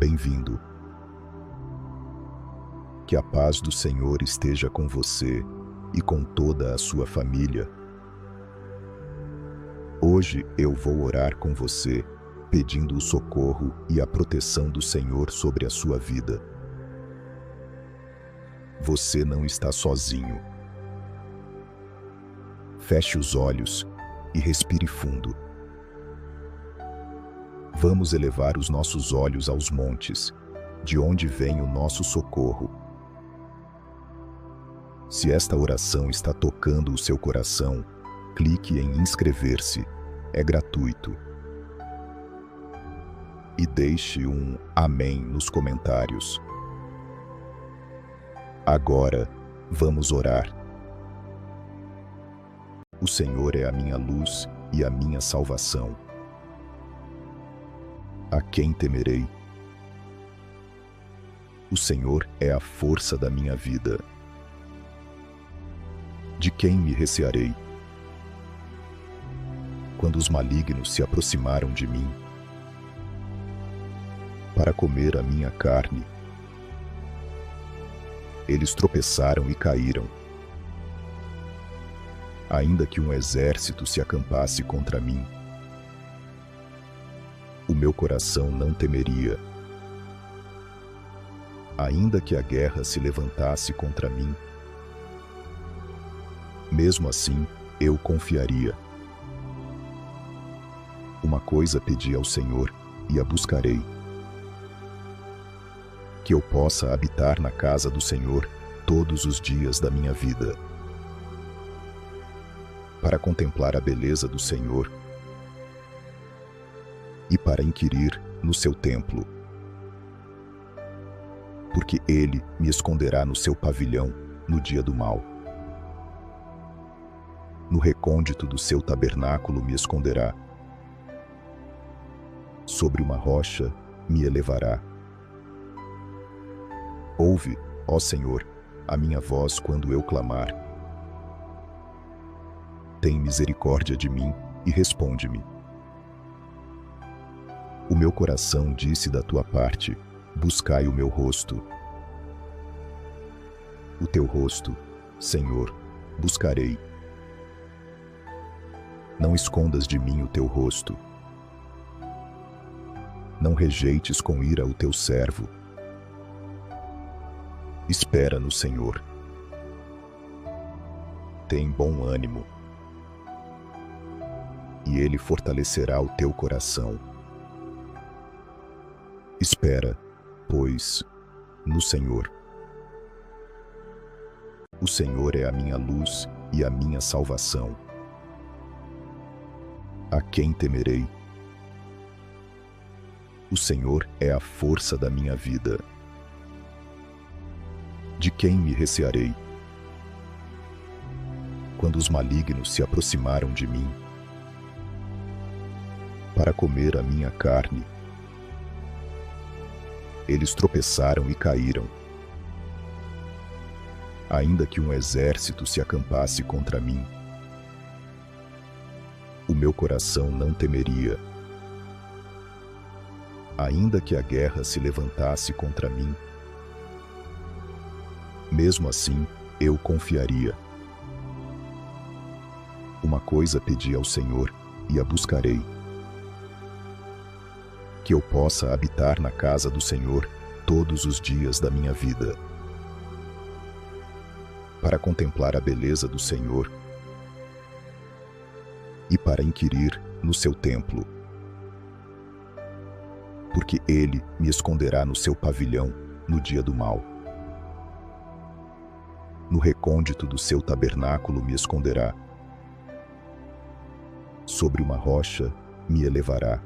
bem-vindo. Que a paz do Senhor esteja com você e com toda a sua família. Hoje eu vou orar com você, pedindo o socorro e a proteção do Senhor sobre a sua vida. Você não está sozinho. Feche os olhos e respire fundo. Vamos elevar os nossos olhos aos montes, de onde vem o nosso socorro. Se esta oração está tocando o seu coração, clique em inscrever-se, é gratuito. E deixe um amém nos comentários. Agora, vamos orar. O Senhor é a minha luz e a minha salvação. A quem temerei? O Senhor é a força da minha vida. De quem me recearei? Quando os malignos se aproximaram de mim, para comer a minha carne, eles tropeçaram e caíram. Ainda que um exército se acampasse contra mim, o meu coração não temeria. Ainda que a guerra se levantasse contra mim, mesmo assim eu confiaria. Uma coisa pedi ao Senhor e a buscarei: que eu possa habitar na casa do Senhor todos os dias da minha vida, para contemplar a beleza do Senhor e para inquirir no seu templo. Porque Ele me esconderá no seu pavilhão no dia do mal. No recôndito do seu tabernáculo me esconderá. Sobre uma rocha me elevará. Ouve, ó Senhor, a minha voz quando eu clamar. Tem misericórdia de mim e responde-me. O meu coração disse da tua parte: buscai o meu rosto. O teu rosto, Senhor, buscarei. Não escondas de mim o teu rosto. Não rejeites com ira o teu servo. Espera no Senhor. Tem bom ânimo, e Ele fortalecerá o teu coração. Espera, pois, no Senhor. O Senhor é a minha luz e a minha salvação. A quem temerei? O Senhor é a força da minha vida. De quem me recearei? Quando os malignos se aproximaram de mim, para comer a minha carne, eles tropeçaram e caíram. Ainda que um exército se acampasse contra mim, o meu coração não temeria. Ainda que a guerra se levantasse contra mim, mesmo assim eu confiaria. Uma coisa pedi ao Senhor e a buscarei: que eu possa habitar na casa do Senhor todos os dias da minha vida, para contemplar a beleza do Senhor e para inquirir no seu templo. Porque Ele me esconderá no seu pavilhão no dia do mal. No recôndito do seu tabernáculo me esconderá. Sobre uma rocha me elevará.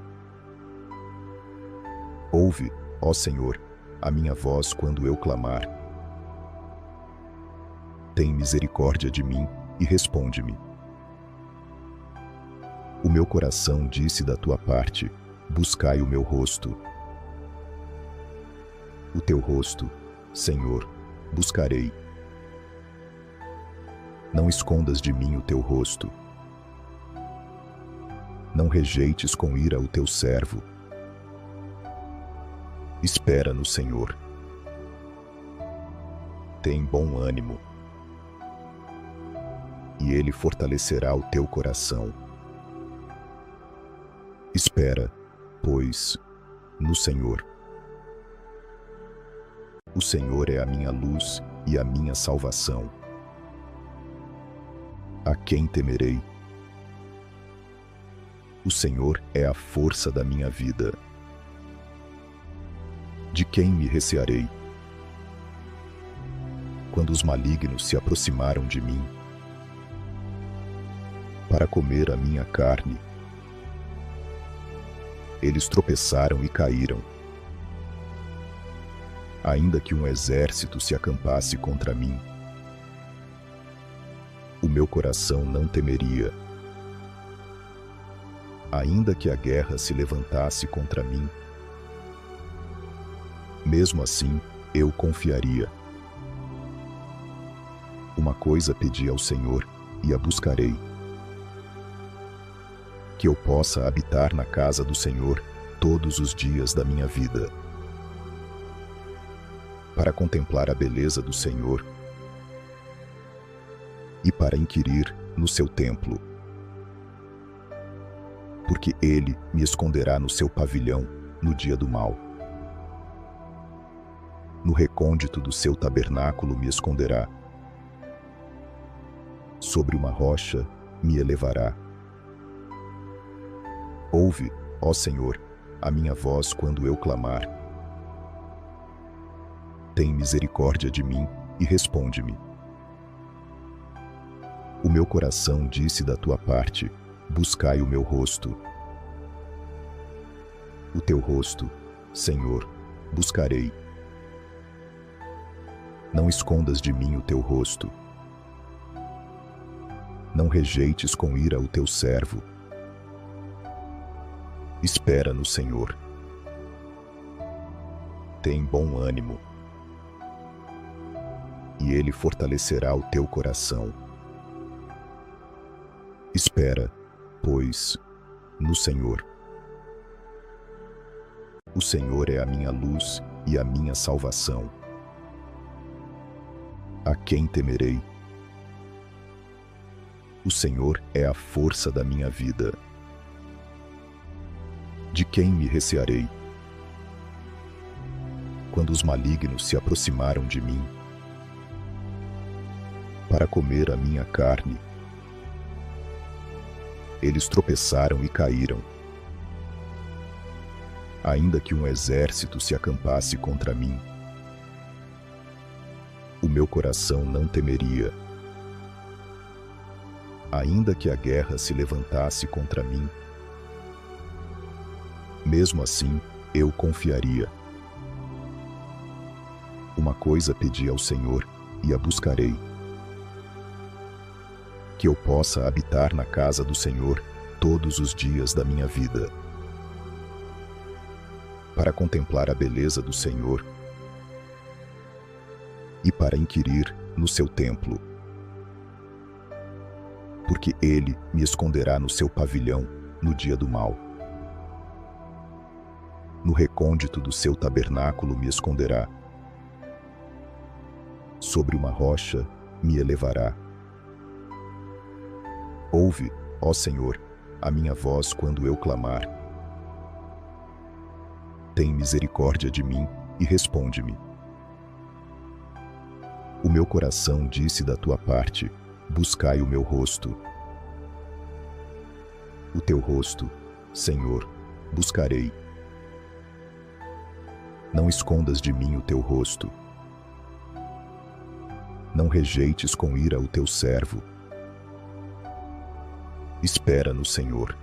Ouve, ó Senhor, a minha voz quando eu clamar. Tem misericórdia de mim e responde-me. O meu coração disse da tua parte: buscai o meu rosto. O teu rosto, Senhor, buscarei. Não escondas de mim o teu rosto. Não rejeites com ira o teu servo. Espera no Senhor. Tem bom ânimo, e Ele fortalecerá o teu coração. Espera, pois, no Senhor. O Senhor é a minha luz e a minha salvação. A quem temerei? O Senhor é a força da minha vida. De quem me recearei? Quando os malignos se aproximaram de mim para comer a minha carne, eles tropeçaram e caíram. Ainda que um exército se acampasse contra mim, o meu coração não temeria. Ainda que a guerra se levantasse contra mim, mesmo assim eu confiaria. Uma coisa pedi ao Senhor e a buscarei: que eu possa habitar na casa do Senhor todos os dias da minha vida, para contemplar a beleza do Senhor e para inquirir no seu templo. Porque Ele me esconderá no seu pavilhão no dia do mal. No recôndito do seu tabernáculo me esconderá. Sobre uma rocha me elevará. Ouve, ó Senhor, a minha voz quando eu clamar. Tem misericórdia de mim e responde-me. O meu coração disse da tua parte: buscai o meu rosto. O teu rosto, Senhor, buscarei. Não escondas de mim o teu rosto. Não rejeites com ira o teu servo. Espera no Senhor. Tem bom ânimo, e Ele fortalecerá o teu coração. Espera, pois, no Senhor. O Senhor é a minha luz e a minha salvação. A quem temerei? O Senhor é a força da minha vida. De quem me recearei? Quando os malignos se aproximaram de mim para comer a minha carne, eles tropeçaram e caíram. Ainda que um exército se acampasse contra mim, o meu coração não temeria. Ainda que a guerra se levantasse contra mim, mesmo assim eu confiaria. Uma coisa pedi ao Senhor e a buscarei: que eu possa habitar na casa do Senhor todos os dias da minha vida, para contemplar a beleza do Senhor e para inquirir no seu templo. Porque Ele me esconderá no seu pavilhão no dia do mal. No recôndito do seu tabernáculo me esconderá. Sobre uma rocha me elevará. Ouve, ó Senhor, a minha voz quando eu clamar. Tem misericórdia de mim e responde-me. O meu coração disse da tua parte: buscai o meu rosto. O teu rosto, Senhor, buscarei. Não escondas de mim o teu rosto. Não rejeites com ira o teu servo. Espera no Senhor.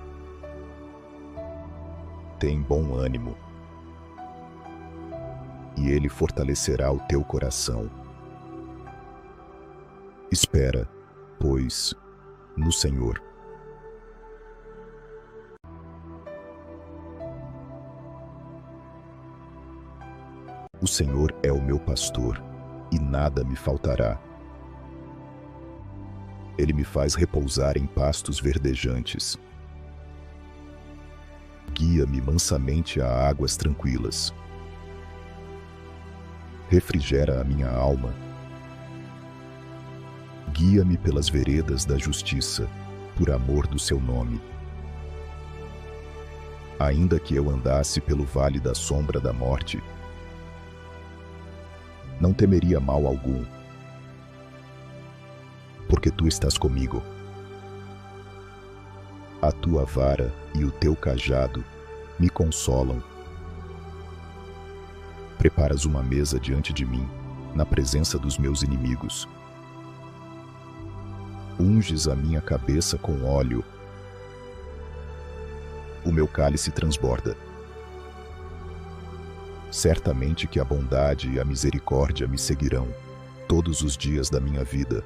Tem bom ânimo, e Ele fortalecerá o teu coração. Espera, pois, no Senhor. O Senhor é o meu pastor, e nada me faltará. Ele me faz repousar em pastos verdejantes. Guia-me mansamente a águas tranquilas. refrigera a minha alma. Guia-me pelas veredas da justiça, por amor do seu nome. Ainda que eu andasse pelo vale da sombra da morte, não temeria mal algum, porque tu estás comigo. A tua vara e o teu cajado me consolam. Preparas uma mesa diante de mim, na presença dos meus inimigos. Unges a minha cabeça com óleo. O meu cálice transborda. Certamente que a bondade e a misericórdia me seguirão todos os dias da minha vida,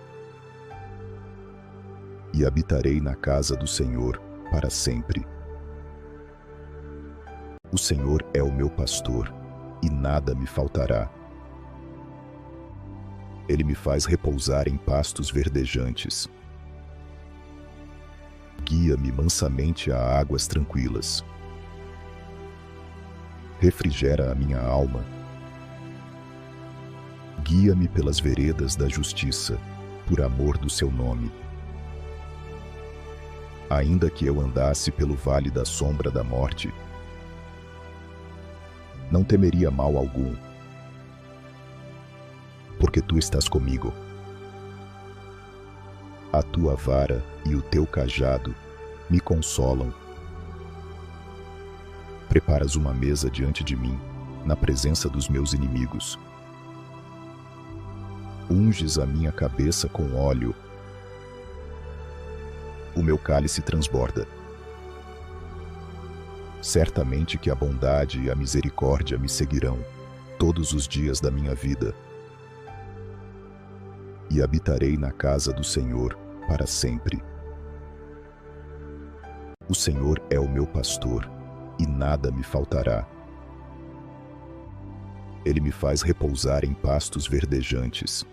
e habitarei na casa do Senhor para sempre. O Senhor é o meu pastor, e nada me faltará. Ele me faz repousar em pastos verdejantes. Guia-me mansamente a águas tranquilas. Refrigera a minha alma. Guia-me pelas veredas da justiça, por amor do seu nome. Ainda que eu andasse pelo vale da sombra da morte, não temeria mal algum, porque tu estás comigo. A tua vara e o teu cajado me consolam. Preparas uma mesa diante de mim, na presença dos meus inimigos. Unges a minha cabeça com óleo. O meu cálice transborda. Certamente que a bondade e a misericórdia me seguirão todos os dias da minha vida, e habitarei na casa do Senhor para sempre. O Senhor é o meu pastor, e nada me faltará. Ele me faz repousar em pastos verdejantes.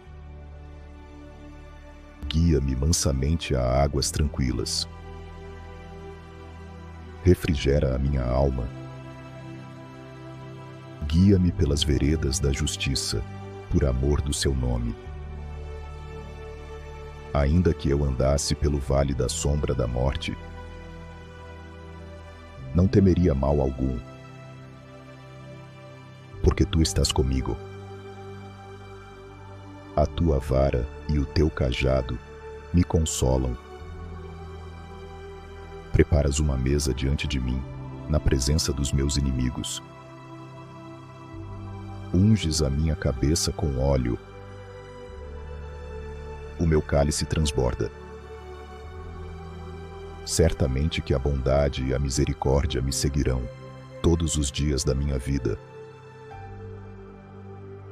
Guia-me mansamente a águas tranquilas. Refrigera a minha alma. Guia-me pelas veredas da justiça, por amor do seu nome. Ainda que eu andasse pelo vale da sombra da morte, não temeria mal algum, porque tu estás comigo. A tua vara e o teu cajado me consolam. Preparas uma mesa diante de mim, na presença dos meus inimigos. Unges a minha cabeça com óleo. O meu cálice transborda. Certamente que a bondade e a misericórdia me seguirão todos os dias da minha vida,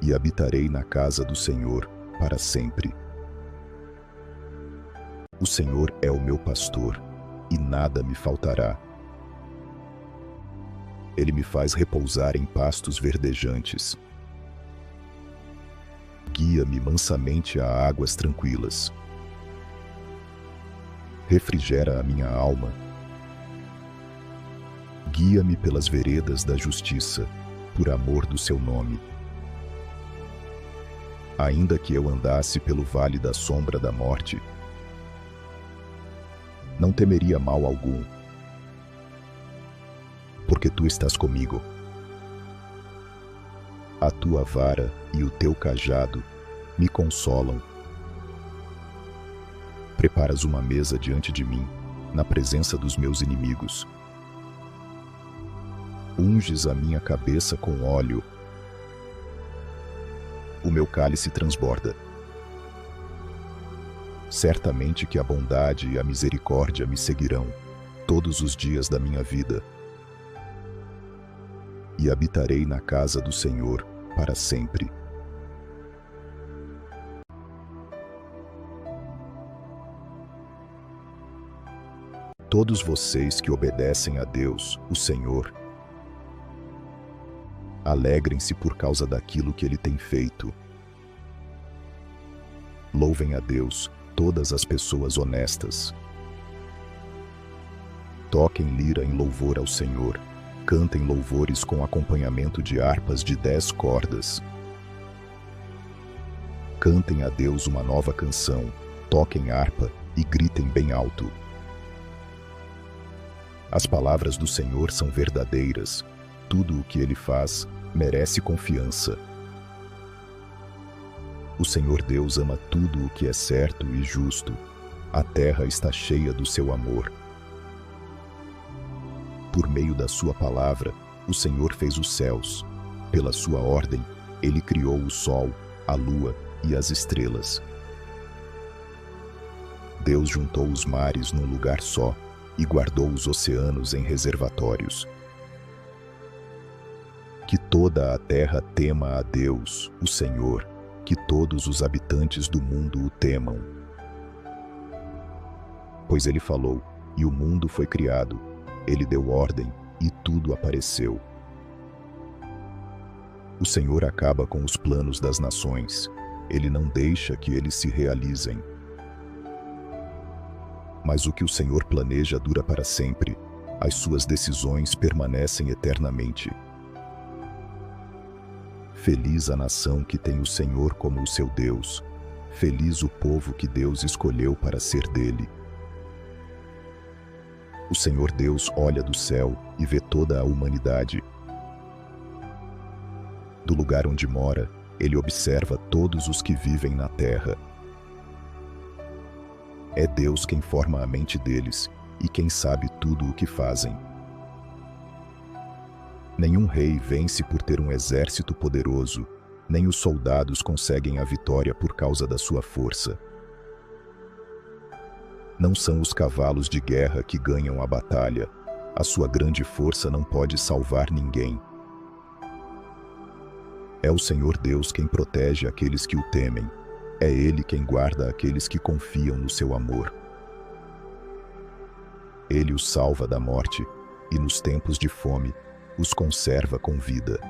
e habitarei na casa do Senhor para sempre. O Senhor é o meu pastor, e nada me faltará. Ele me faz repousar em pastos verdejantes. Guia-me mansamente a águas tranquilas. Refrigera a minha alma. Guia-me pelas veredas da justiça, por amor do seu nome. Ainda que eu andasse pelo vale da sombra da morte, não temeria mal algum, porque tu estás comigo. A tua vara e o teu cajado me consolam. Preparas uma mesa diante de mim, na presença dos meus inimigos. Unges a minha cabeça com óleo. O meu cálice transborda. Certamente que a bondade e a misericórdia me seguirão todos os dias da minha vida, e habitarei na casa do Senhor para sempre. Todos vocês que obedecem a Deus, o Senhor, alegrem-se por causa daquilo que Ele tem feito. Louvem a Deus todas as pessoas honestas. Toquem lira em louvor ao Senhor. Cantem louvores com acompanhamento de harpas de 10 cordas. Cantem a Deus uma nova canção, toquem harpa e gritem bem alto. As palavras do Senhor são verdadeiras, tudo o que Ele faz merece confiança. O Senhor Deus ama tudo o que é certo e justo, a terra está cheia do seu amor. Por meio da sua palavra, o Senhor fez os céus. Pela sua ordem, Ele criou o sol, a lua e as estrelas. Deus juntou os mares num lugar só e guardou os oceanos em reservatórios. Que toda a terra tema a Deus, o Senhor, que todos os habitantes do mundo o temam. Pois Ele falou, e o mundo foi criado. Ele deu ordem, e tudo apareceu. O Senhor acaba com os planos das nações. Ele não deixa que eles se realizem. Mas o que o Senhor planeja dura para sempre. As suas decisões permanecem eternamente. Feliz a nação que tem o Senhor como o seu Deus. Feliz o povo que Deus escolheu para ser dele. O Senhor Deus olha do céu e vê toda a humanidade. Do lugar onde mora, Ele observa todos os que vivem na terra. É Deus quem forma a mente deles e quem sabe tudo o que fazem. Nenhum rei vence por ter um exército poderoso, nem os soldados conseguem a vitória por causa da sua força. Não são os cavalos de guerra que ganham a batalha. A sua grande força não pode salvar ninguém. É o Senhor Deus quem protege aqueles que o temem. É Ele quem guarda aqueles que confiam no seu amor. Ele os salva da morte e, nos tempos de fome, os conserva com vida.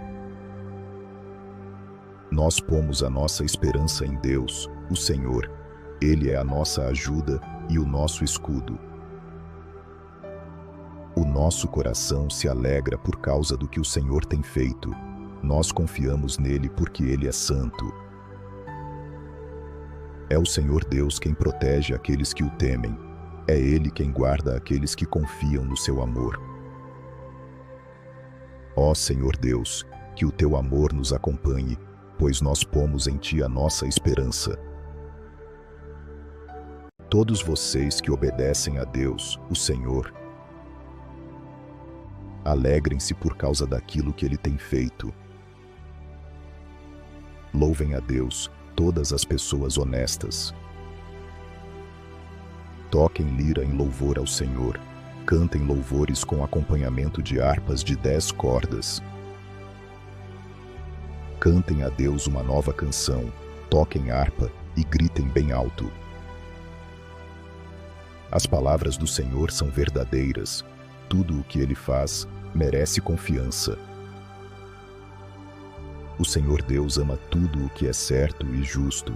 Nós pomos a nossa esperança em Deus, o Senhor. Ele é a nossa ajuda e o nosso escudo. O nosso coração se alegra por causa do que o Senhor tem feito. Nós confiamos nele porque Ele é santo. É o Senhor Deus quem protege aqueles que o temem. É Ele quem guarda aqueles que confiam no seu amor. Ó Senhor Deus, que o teu amor nos acompanhe, pois nós pomos em ti a nossa esperança. Todos vocês que obedecem a Deus, o Senhor, alegrem-se por causa daquilo que Ele tem feito. Louvem a Deus, todas as pessoas honestas. Toquem lira em louvor ao Senhor. Cantem louvores com acompanhamento de harpas de 10 cordas. Cantem a Deus uma nova canção. Toquem harpa e gritem bem alto. As palavras do Senhor são verdadeiras. Tudo o que Ele faz merece confiança. O Senhor Deus ama tudo o que é certo e justo.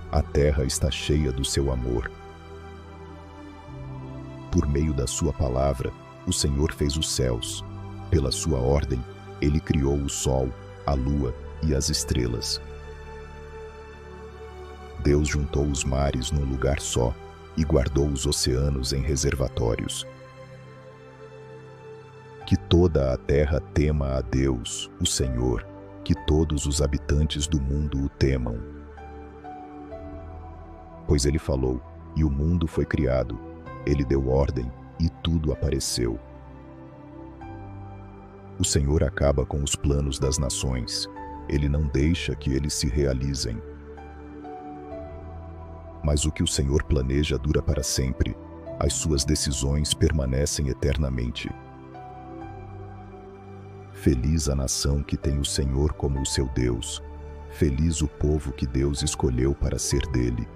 A terra está cheia do seu amor. Por meio da sua palavra, o Senhor fez os céus. Pela sua ordem, Ele criou o sol, a lua e as estrelas. Deus juntou os mares num lugar só e guardou os oceanos em reservatórios. Que toda a terra tema a Deus, o Senhor, que todos os habitantes do mundo o temam. Pois Ele falou, e o mundo foi criado. Ele deu ordem, e tudo apareceu. O Senhor acaba com os planos das nações. Ele não deixa que eles se realizem. Mas o que o Senhor planeja dura para sempre. As suas decisões permanecem eternamente. Feliz a nação que tem o Senhor como o seu Deus. Feliz o povo que Deus escolheu para ser dele.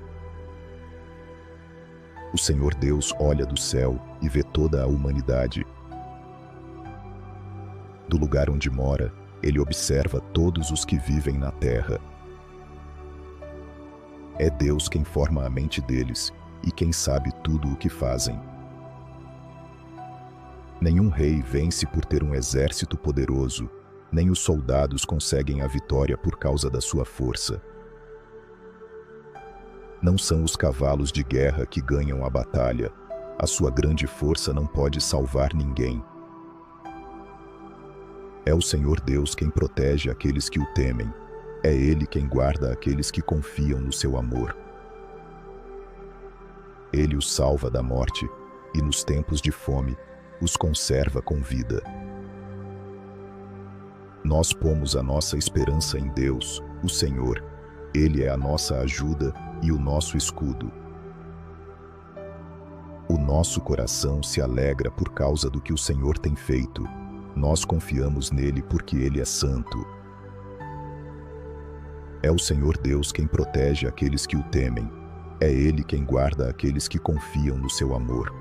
O Senhor Deus olha do céu e vê toda a humanidade. Do lugar onde mora, Ele observa todos os que vivem na terra. É Deus quem forma a mente deles e quem sabe tudo o que fazem. Nenhum rei vence por ter um exército poderoso, nem os soldados conseguem a vitória por causa da sua força. Não são os cavalos de guerra que ganham a batalha. A sua grande força não pode salvar ninguém. É o Senhor Deus quem protege aqueles que o temem. É Ele quem guarda aqueles que confiam no seu amor. Ele os salva da morte e, nos tempos de fome, os conserva com vida. Nós pomos a nossa esperança em Deus, o Senhor. Ele é a nossa ajuda e o nosso escudo. O nosso coração se alegra por causa do que o Senhor tem feito. Nós confiamos nele porque ele é santo. É o Senhor Deus quem protege aqueles que o temem. É ele quem guarda aqueles que confiam no seu amor.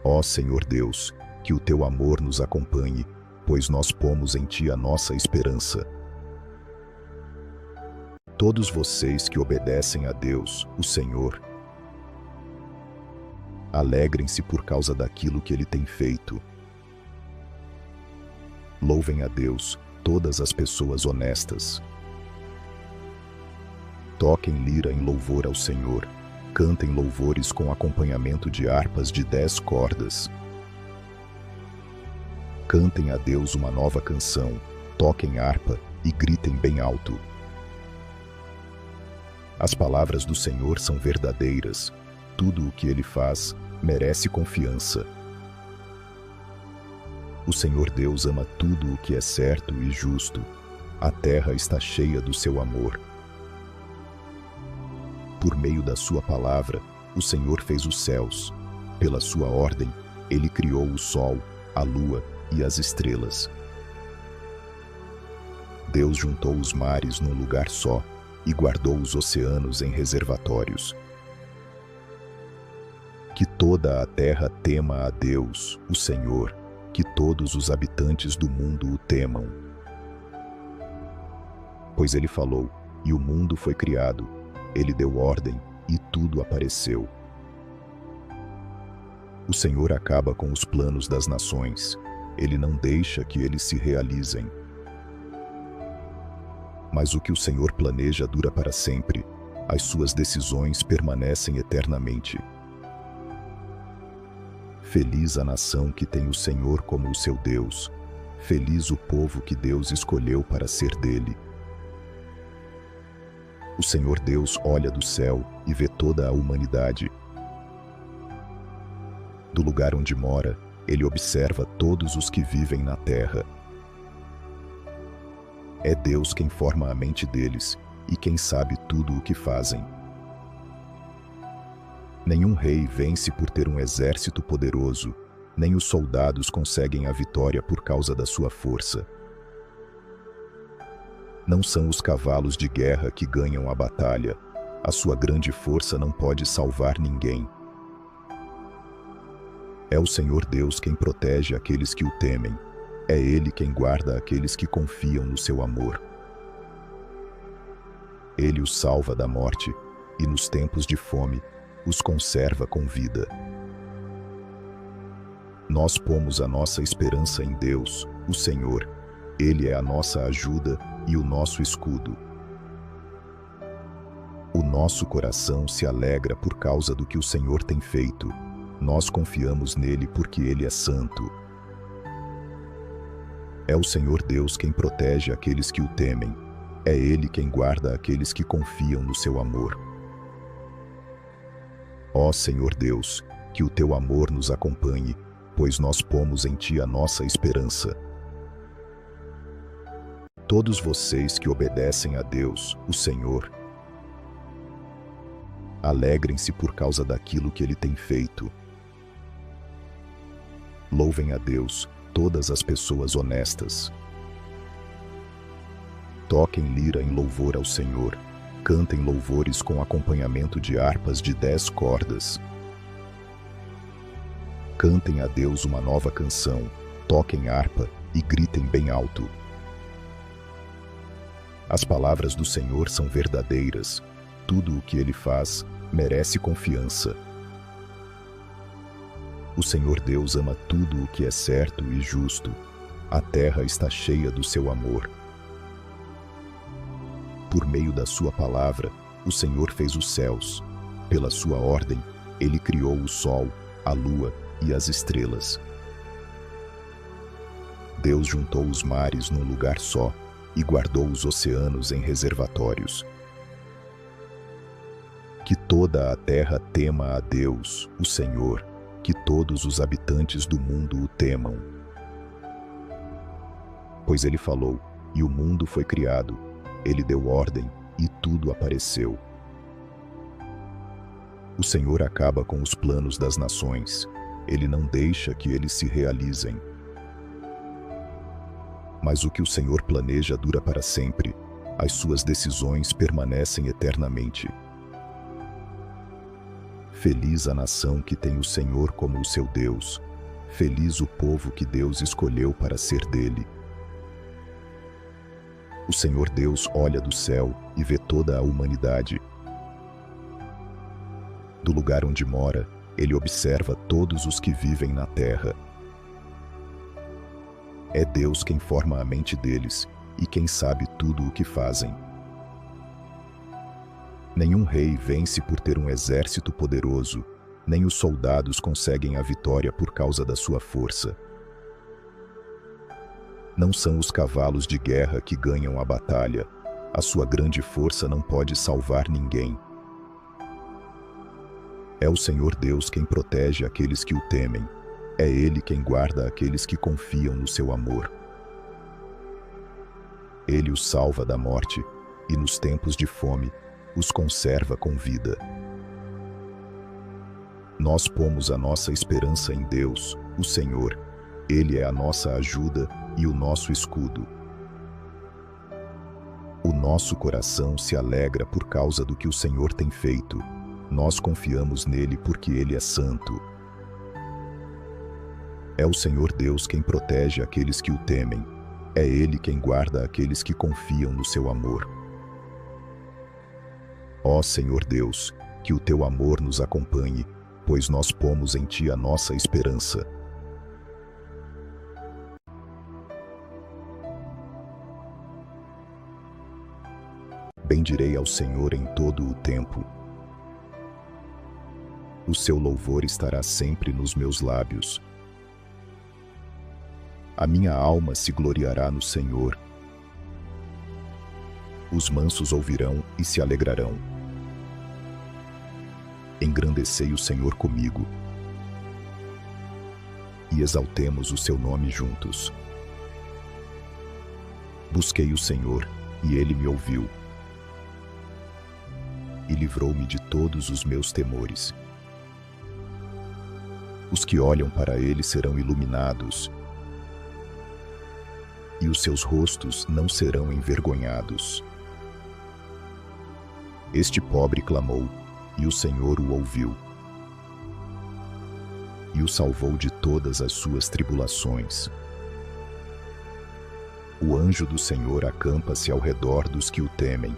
Ó Senhor Deus, que o teu amor nos acompanhe, pois nós pomos em ti a nossa esperança. Todos vocês que obedecem a Deus, o Senhor, alegrem-se por causa daquilo que ele tem feito. Louvem a Deus, todas as pessoas honestas. Toquem lira em louvor ao Senhor. Cantem louvores com acompanhamento de harpas de 10 cordas. Cantem a Deus uma nova canção. Toquem harpa e gritem bem alto. As palavras do Senhor são verdadeiras. Tudo o que ele faz merece confiança. O Senhor Deus ama tudo o que é certo e justo. A terra está cheia do seu amor. Por meio da sua palavra, o Senhor fez os céus. Pela sua ordem, ele criou o sol, a lua e as estrelas. Deus juntou os mares num lugar só e guardou os oceanos em reservatórios. Que toda a terra tema a Deus, o Senhor, que todos os habitantes do mundo o temam. Pois ele falou, e o mundo foi criado. Ele deu ordem, e tudo apareceu. O Senhor acaba com os planos das nações. Ele não deixa que eles se realizem. Mas o que o Senhor planeja dura para sempre. As suas decisões permanecem eternamente. Feliz a nação que tem o Senhor como o seu Deus. Feliz o povo que Deus escolheu para ser dele. O Senhor Deus olha do céu e vê toda a humanidade. Do lugar onde mora, ele observa todos os que vivem na terra. É Deus quem forma a mente deles e quem sabe tudo o que fazem. Nenhum rei vence por ter um exército poderoso, nem os soldados conseguem a vitória por causa da sua força. Não são os cavalos de guerra que ganham a batalha. A sua grande força não pode salvar ninguém. É o Senhor Deus quem protege aqueles que o temem. É Ele quem guarda aqueles que confiam no seu amor. Ele os salva da morte e, nos tempos de fome, os conserva com vida. Nós pomos a nossa esperança em Deus, o Senhor. Ele é a nossa ajuda e o nosso escudo. O nosso coração se alegra por causa do que o Senhor tem feito. Nós confiamos nele porque ele é santo. É o Senhor Deus quem protege aqueles que o temem. É ele quem guarda aqueles que confiam no seu amor. Ó Senhor Deus, que o teu amor nos acompanhe, pois nós pomos em ti a nossa esperança. Todos vocês que obedecem a Deus, o Senhor, alegrem-se por causa daquilo que ele tem feito. Louvem a Deus, todas as pessoas honestas. Toquem lira em louvor ao Senhor. Cantem louvores com acompanhamento de harpas de 10 cordas. Cantem a Deus uma nova canção. Toquem harpa e gritem bem alto. As palavras do Senhor são verdadeiras. Tudo o que ele faz merece confiança. O Senhor Deus ama tudo o que é certo e justo. A terra está cheia do seu amor. Por meio da sua palavra, o Senhor fez os céus. Pela sua ordem, ele criou o sol, a lua e as estrelas. Deus juntou os mares num lugar só e guardou os oceanos em reservatórios. Que toda a terra tema a Deus, o Senhor, que todos os habitantes do mundo o temam. Pois ele falou, e o mundo foi criado, ele deu ordem, e tudo apareceu. O Senhor acaba com os planos das nações, ele não deixa que eles se realizem. Mas o que o Senhor planeja dura para sempre, as suas decisões permanecem eternamente. Feliz a nação que tem o Senhor como o seu Deus, feliz o povo que Deus escolheu para ser dele. O Senhor Deus olha do céu e vê toda a humanidade. Do lugar onde mora, ele observa todos os que vivem na terra. É Deus quem forma a mente deles e quem sabe tudo o que fazem. Nenhum rei vence por ter um exército poderoso, nem os soldados conseguem a vitória por causa da sua força. Não são os cavalos de guerra que ganham a batalha, a sua grande força não pode salvar ninguém. É o Senhor Deus quem protege aqueles que o temem, é Ele quem guarda aqueles que confiam no seu amor. Ele os salva da morte e nos tempos de fome os conserva com vida. Nós pomos a nossa esperança em Deus, o Senhor. Ele é a nossa ajuda e o nosso escudo. O nosso coração se alegra por causa do que o Senhor tem feito. Nós confiamos nele porque ele é santo. É o Senhor Deus quem protege aqueles que o temem. É ele quem guarda aqueles que confiam no seu amor. Ó Senhor Deus, que o teu amor nos acompanhe, pois nós pomos em ti a nossa esperança. Bendirei ao Senhor em todo o tempo. O seu louvor estará sempre nos meus lábios. A minha alma se gloriará no Senhor. Os mansos ouvirão e se alegrarão. Engrandecei o Senhor comigo e exaltemos o seu nome juntos. Busquei o Senhor e ele me ouviu e livrou-me de todos os meus temores. Os que olham para ele serão iluminados e os seus rostos não serão envergonhados. Este pobre clamou, e o Senhor o ouviu, e o salvou de todas as suas tribulações. O anjo do Senhor acampa-se ao redor dos que o temem,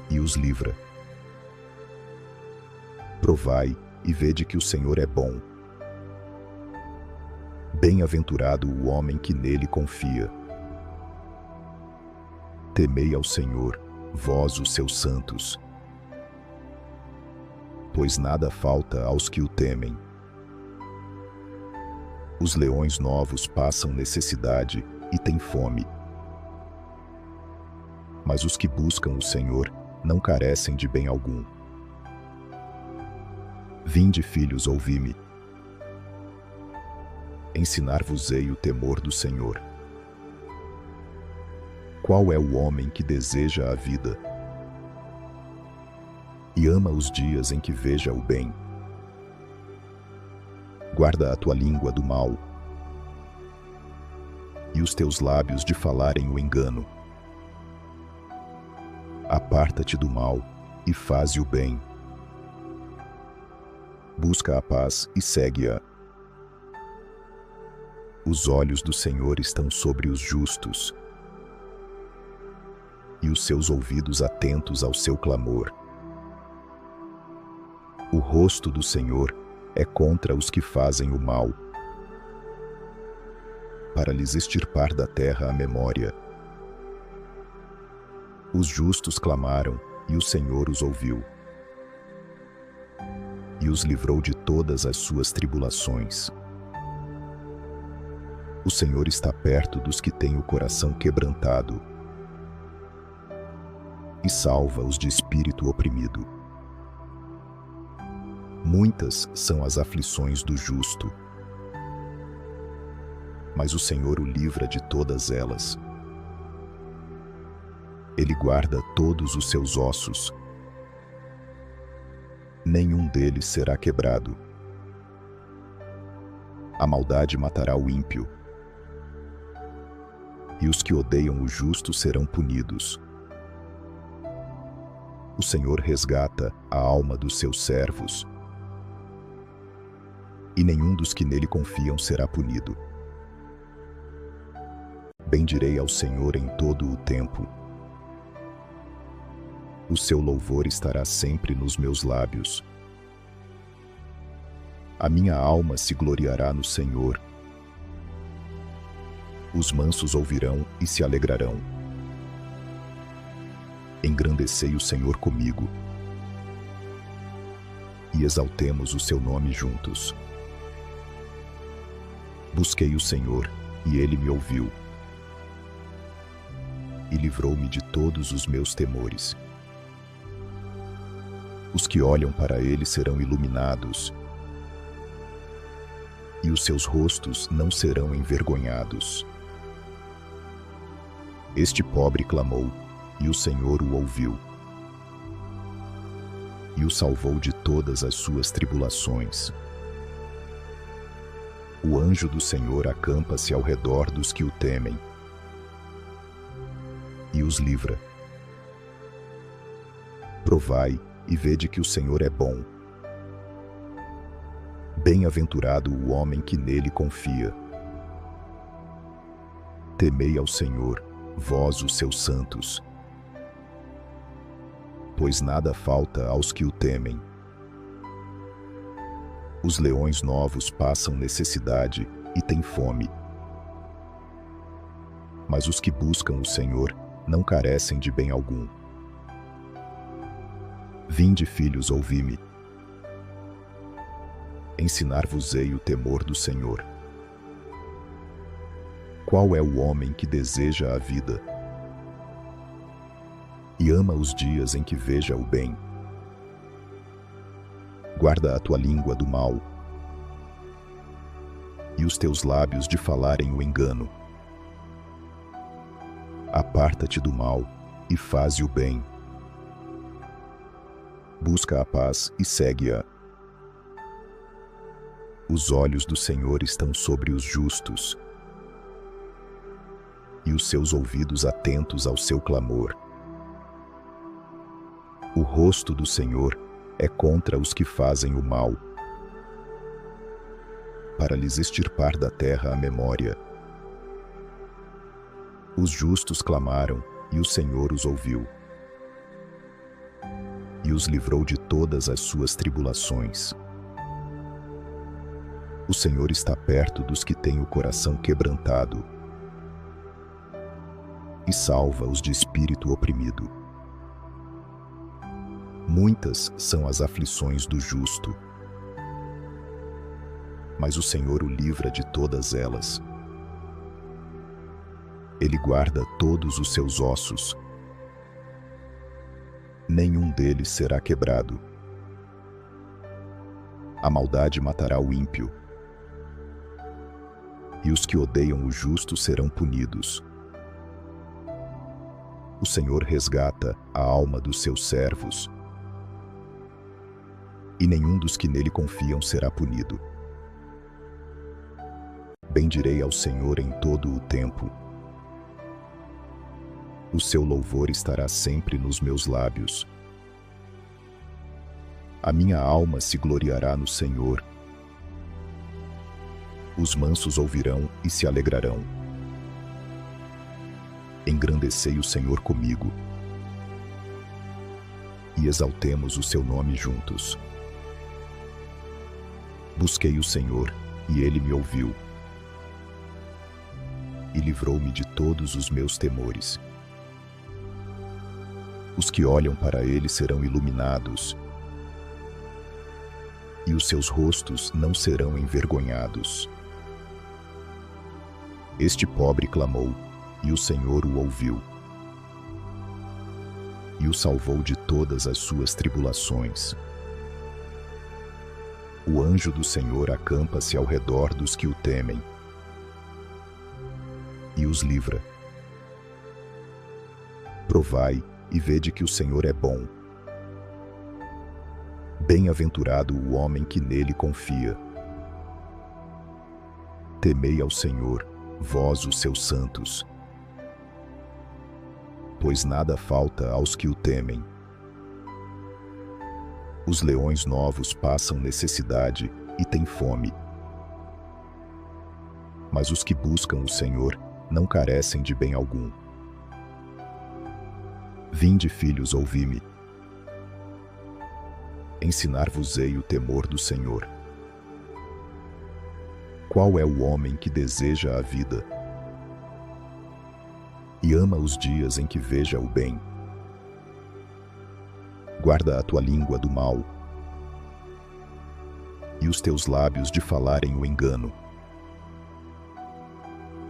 e os livra. Provai e vede que o Senhor é bom. Bem-aventurado o homem que nele confia. Temei ao Senhor, vós os seus santos, pois nada falta aos que o temem. Os leões novos passam necessidade e têm fome, mas os que buscam o Senhor não carecem de bem algum. Vinde, filhos, ouvi-me. Ensinar-vos-ei o temor do Senhor. Qual é o homem que deseja a vida e ama os dias em que veja o bem? Guarda a tua língua do mal e os teus lábios de falarem o engano. Aparta-te do mal e faze o bem. Busca a paz e segue-a. Os olhos do Senhor estão sobre os justos, e os seus ouvidos atentos ao seu clamor. O rosto do Senhor é contra os que fazem o mal, para lhes extirpar da terra a memória. Os justos clamaram, e o Senhor os ouviu, e os livrou de todas as suas tribulações. O Senhor está perto dos que têm o coração quebrantado, e salva-os de espírito oprimido. Muitas são as aflições do justo, mas o Senhor o livra de todas elas. Ele guarda todos os seus ossos, nenhum deles será quebrado. A maldade matará o ímpio, e os que odeiam o justo serão punidos. O Senhor resgata a alma dos seus servos, e nenhum dos que nele confiam será punido. Bendirei ao Senhor em todo o tempo. O seu louvor estará sempre nos meus lábios. A minha alma se gloriará no Senhor. Os mansos ouvirão e se alegrarão. Engrandecei o Senhor comigo, e exaltemos o seu nome juntos. Busquei o Senhor, e ele me ouviu, e livrou-me de todos os meus temores. Os que olham para ele serão iluminados, e os seus rostos não serão envergonhados. Este pobre clamou, e o Senhor o ouviu, e o salvou de todas as suas tribulações. O anjo do Senhor acampa-se ao redor dos que o temem, e os livra. Provai e vede que o Senhor é bom. Bem-aventurado o homem que nele confia. Temei ao Senhor, vós os seus santos, pois nada falta aos que o temem. Os leões novos passam necessidade e têm fome, mas os que buscam o Senhor não carecem de bem algum. Vinde, filhos, ouvi-me. Ensinar-vos-ei o temor do Senhor. Qual é o homem que deseja a vida e ama os dias em que veja o bem? Guarda a tua língua do mal e os teus lábios de falarem o engano. Aparta-te do mal e faze o bem. Busca a paz e segue-a. Os olhos do Senhor estão sobre os justos, e os seus ouvidos atentos ao seu clamor. O rosto do Senhor é contra os que fazem o mal, para lhes extirpar da terra a memória. Os justos clamaram, e o Senhor os ouviu, e os livrou de todas as suas tribulações. O Senhor está perto dos que têm o coração quebrantado, e salva-os de espírito oprimido. Muitas são as aflições do justo, mas o Senhor o livra de todas elas. Ele guarda todos os seus ossos, nenhum deles será quebrado. A maldade matará o ímpio, e os que odeiam o justo serão punidos. O Senhor resgata a alma dos seus servos, e nenhum dos que nele confiam será punido. Bendirei ao Senhor em todo o tempo. O seu louvor estará sempre nos meus lábios. A minha alma se gloriará no Senhor. Os mansos ouvirão e se alegrarão. Engrandecei o Senhor comigo, e exaltemos o seu nome juntos. Busquei o Senhor, e ele me ouviu, e livrou-me de todos os meus temores. Os que olham para ele serão iluminados, e os seus rostos não serão envergonhados. Este pobre clamou, e o Senhor o ouviu, e o salvou de todas as suas tribulações. O anjo do Senhor acampa-se ao redor dos que o temem, e os livra. Provai e vede que o Senhor é bom. Bem-aventurado o homem que nele confia. Temei ao Senhor, vós os seus santos, pois nada falta aos que o temem. Os leões novos passam necessidade e têm fome, mas os que buscam o Senhor não carecem de bem algum. Vinde, filhos, ouvi-me. Ensinar-vos-ei o temor do Senhor. Qual é o homem que deseja a vida e ama os dias em que veja o bem? Guarda a tua língua do mal e os teus lábios de falarem o engano.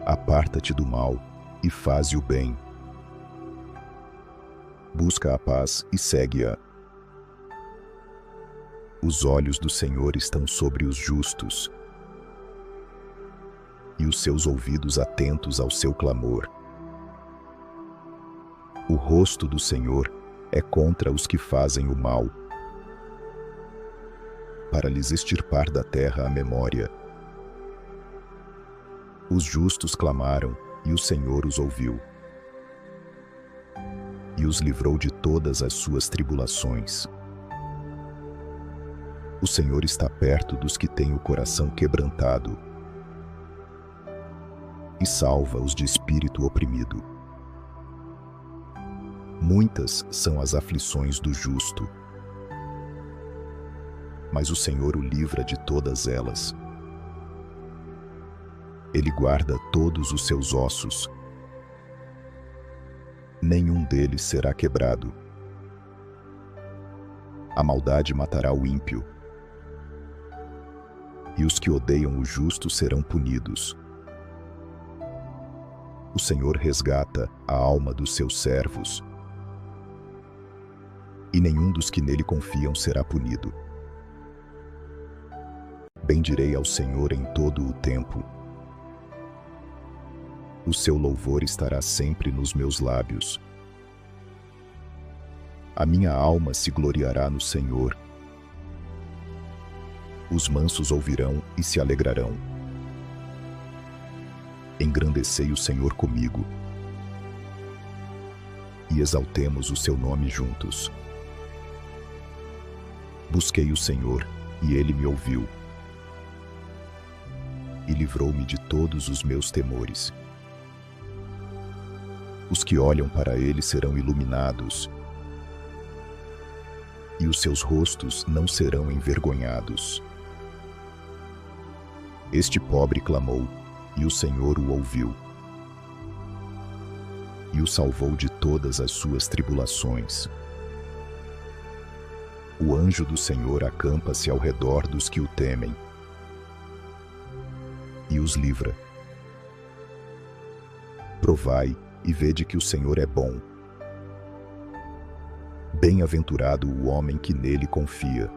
Aparta-te do mal e faze o bem. Busca a paz e segue-a. Os olhos do Senhor estão sobre os justos, e os seus ouvidos atentos ao seu clamor. O rosto do Senhor é contra os que fazem o mal, para lhes extirpar da terra a memória. Os justos clamaram, e o Senhor os ouviu, e os livrou de todas as suas tribulações. O Senhor está perto dos que têm o coração quebrantado, e salva os de espírito oprimido. Muitas são as aflições do justo, mas o Senhor o livra de todas elas. Ele guarda todos os seus ossos, nenhum deles será quebrado. A maldade matará o ímpio, e os que odeiam o justo serão punidos. O Senhor resgata a alma dos seus servos, e nenhum dos que nele confiam será punido. Bendirei ao Senhor em todo o tempo. O seu louvor estará sempre nos meus lábios. A minha alma se gloriará no Senhor. Os mansos ouvirão e se alegrarão. Engrandecei o Senhor comigo, e exaltemos o seu nome juntos. Busquei o Senhor, e ele me ouviu, e livrou-me de todos os meus temores. Os que olham para ele serão iluminados, e os seus rostos não serão envergonhados. Este pobre clamou, e o Senhor o ouviu, e o salvou de todas as suas tribulações. O anjo do Senhor acampa-se ao redor dos que o temem, e os livra. Provai e vede que o Senhor é bom. Bem-aventurado o homem que nele confia.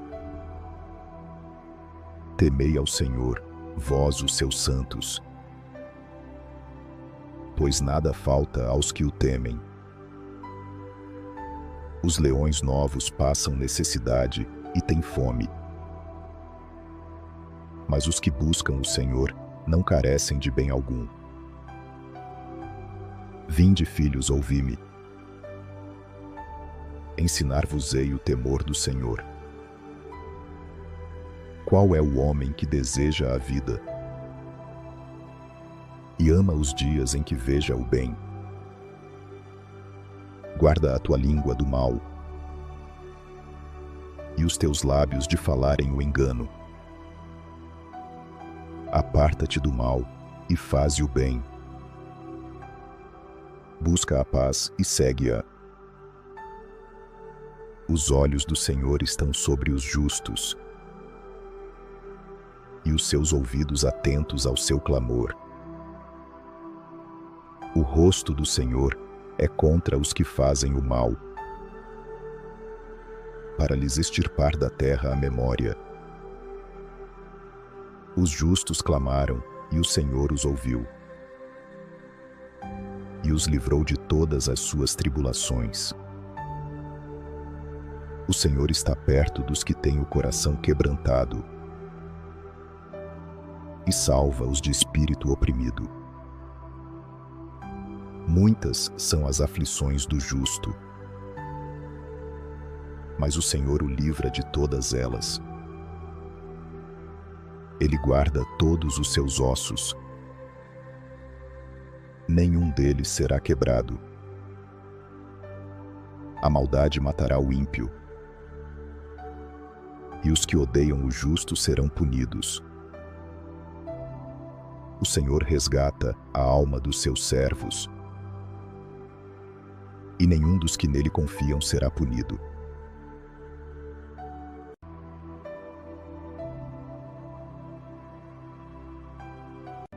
Temei ao Senhor, vós os seus santos, pois nada falta aos que o temem. Os leões novos passam necessidade e têm fome, mas os que buscam o Senhor não carecem de bem algum. Vinde, filhos, ouvi-me. Ensinar-vos-ei o temor do Senhor. Qual é o homem que deseja a vida e ama os dias em que veja o bem? Guarda a tua língua do mal e os teus lábios de falarem o engano. Aparta-te do mal e faze o bem. Busca a paz e segue-a. Os olhos do Senhor estão sobre os justos, e os seus ouvidos atentos ao seu clamor. O rosto do Senhor é contra os que fazem o mal, para lhes extirpar da terra a memória. Os justos clamaram, e o Senhor os ouviu, e os livrou de todas as suas tribulações. O Senhor está perto dos que têm o coração quebrantado, e salva os de espírito oprimido. Muitas são as aflições do justo, mas o Senhor o livra de todas elas. Ele guarda todos os seus ossos, nenhum deles será quebrado. A maldade matará o ímpio, e os que odeiam o justo serão punidos. O Senhor resgata a alma dos seus servos, e nenhum dos que nele confiam será punido.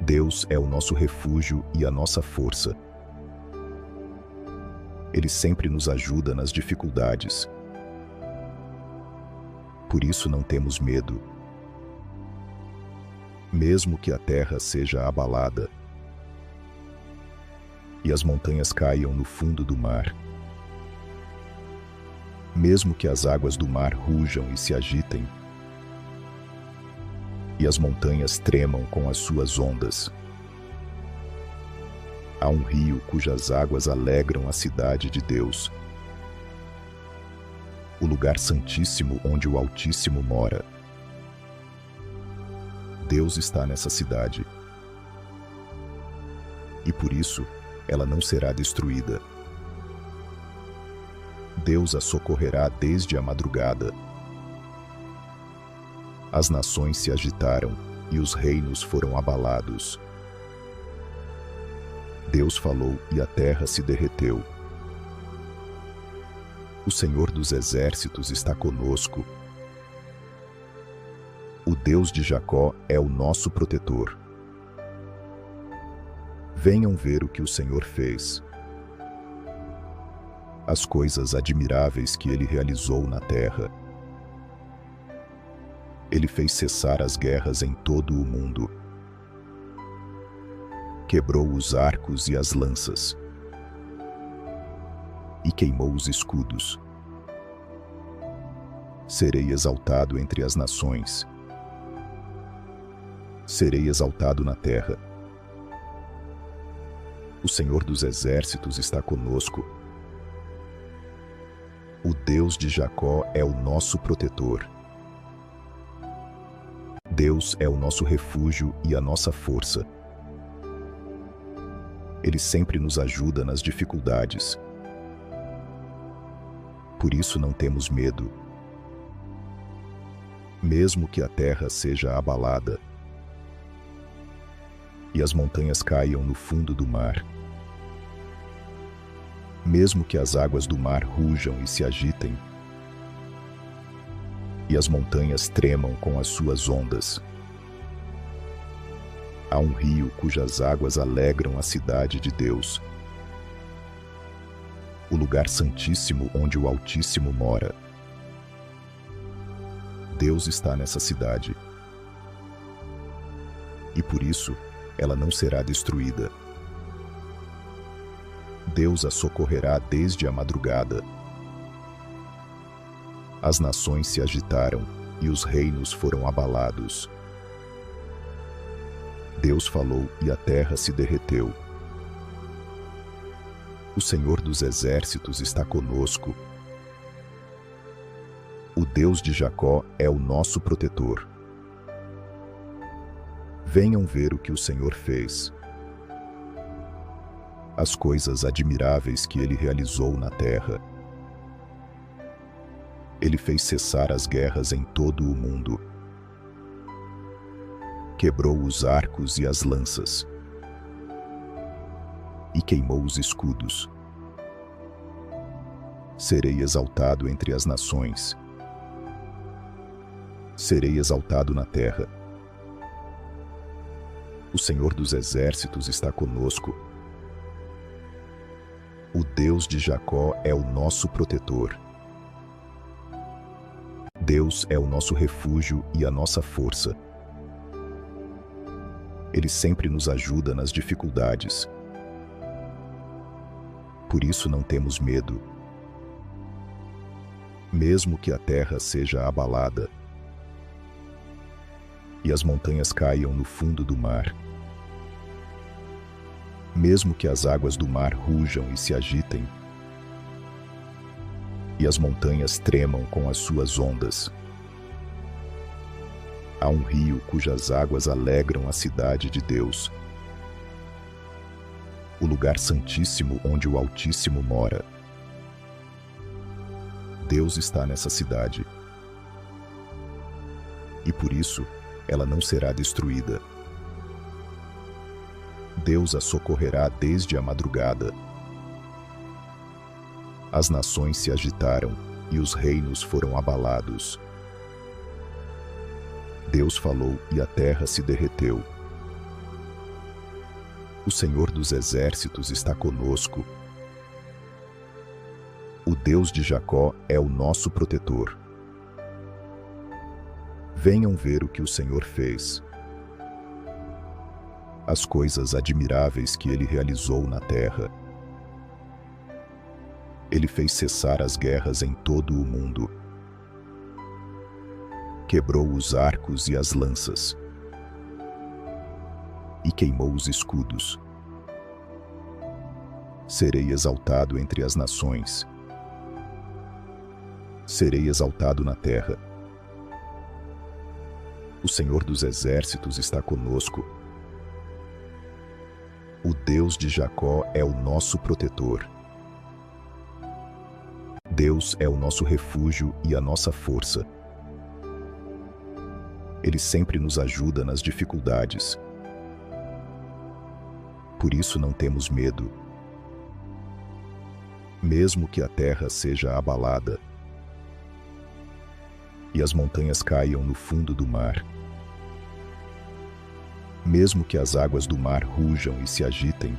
Deus é o nosso refúgio e a nossa força. Ele sempre nos ajuda nas dificuldades. Por isso não temos medo. Mesmo que a terra seja abalada e as montanhas caiam no fundo do mar, mesmo que as águas do mar rujam e se agitem, e as montanhas tremam com as suas ondas. Há um rio cujas águas alegram a cidade de Deus, o lugar santíssimo onde o Altíssimo mora. Deus está nessa cidade, e por isso ela não será destruída. Deus a socorrerá desde a madrugada. As nações se agitaram e os reinos foram abalados. Deus falou e a terra se derreteu. O Senhor dos exércitos está conosco. O Deus de Jacó é o nosso protetor. Venham ver o que o Senhor fez, as coisas admiráveis que ele realizou na terra. Ele fez cessar as guerras em todo o mundo. Quebrou os arcos e as lanças, e queimou os escudos. Serei exaltado entre as nações. Serei exaltado na terra. O Senhor dos exércitos está conosco. O Deus de Jacó é o nosso protetor. Deus é o nosso refúgio e a nossa força. Ele sempre nos ajuda nas dificuldades. Por isso não temos medo. Mesmo que a terra seja abalada e as montanhas caiam no fundo do mar, mesmo que as águas do mar rujam e se agitem, e as montanhas tremam com as suas ondas. Há um rio cujas águas alegram a cidade de Deus, o lugar santíssimo onde o Altíssimo mora. Deus está nessa cidade, e por isso ela não será destruída. Deus a socorrerá desde a madrugada. As nações se agitaram e os reinos foram abalados. Deus falou e a terra se derreteu. O Senhor dos exércitos está conosco. O Deus de Jacó é o nosso protetor. Venham ver o que o Senhor fez, as coisas admiráveis que ele realizou na terra. Ele fez cessar as guerras em todo o mundo. Quebrou os arcos e as lanças, e queimou os escudos. Serei exaltado entre as nações. Serei exaltado na terra. O Senhor dos exércitos está conosco. O Deus de Jacó é o nosso protetor. Deus é o nosso refúgio e a nossa força. Ele sempre nos ajuda nas dificuldades. Por isso não temos medo. Mesmo que a terra seja abalada e as montanhas caiam no fundo do mar, mesmo que as águas do mar rujam e se agitem, e as montanhas tremam com as suas ondas, há um rio cujas águas alegram a cidade de Deus, o lugar santíssimo onde o Altíssimo mora. Deus está nessa cidade, e por isso ela não será destruída. Deus a socorrerá desde a madrugada. As nações se agitaram e os reinos foram abalados. Deus falou e a terra se derreteu. O Senhor dos exércitos está conosco. O Deus de Jacó é o nosso protetor. Venham ver o que o Senhor fez. As coisas admiráveis que Ele realizou na terra. Ele fez cessar as guerras em todo o mundo. Quebrou os arcos e as lanças. E queimou os escudos. Serei exaltado entre as nações. Serei exaltado na terra. O Senhor dos exércitos está conosco. O Deus de Jacó é o nosso protetor. Deus é o nosso refúgio e a nossa força. Ele sempre nos ajuda nas dificuldades. Por isso não temos medo. Mesmo que a terra seja abalada e as montanhas caiam no fundo do mar, mesmo que as águas do mar rujam e se agitem,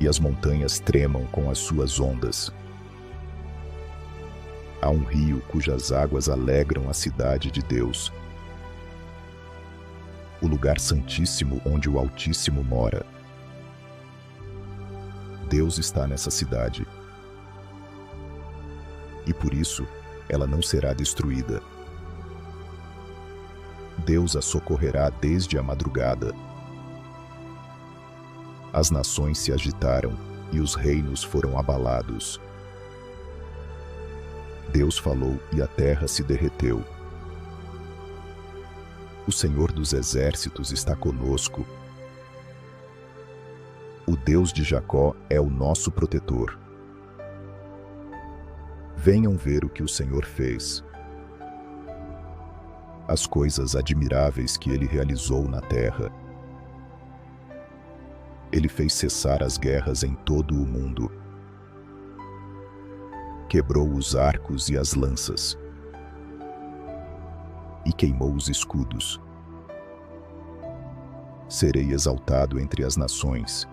e as montanhas tremam com as suas ondas, há um rio cujas águas alegram a cidade de Deus, o lugar santíssimo onde o Altíssimo mora. Deus está nessa cidade, e por isso ela não será destruída. Deus a socorrerá desde a madrugada. As nações se agitaram e os reinos foram abalados. Deus falou e a terra se derreteu. O Senhor dos exércitos está conosco. O Deus de Jacó é o nosso protetor. Venham ver o que o Senhor fez. As coisas admiráveis que Ele realizou na terra. Ele fez cessar as guerras em todo o mundo. Quebrou os arcos e as lanças. E queimou os escudos. Serei exaltado entre as nações.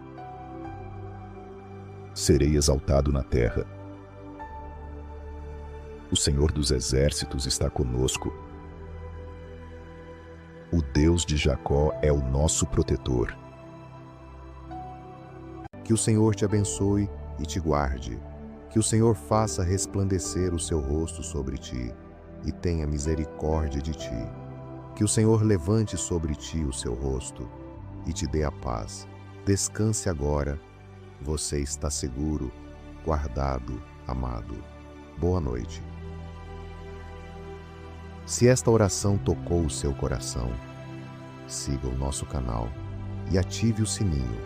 Serei exaltado na terra. O Senhor dos exércitos está conosco. O Deus de Jacó é o nosso protetor. Que o Senhor te abençoe e te guarde. Que o Senhor faça resplandecer o seu rosto sobre ti e tenha misericórdia de ti. Que o Senhor levante sobre ti o seu rosto e te dê a paz. Descanse agora. Você está seguro, guardado, amado. Boa noite. Se esta oração tocou o seu coração, siga o nosso canal e ative o sininho.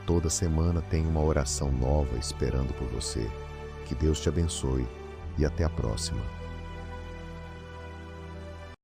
Toda semana tem uma oração nova esperando por você. Que Deus te abençoe e até a próxima.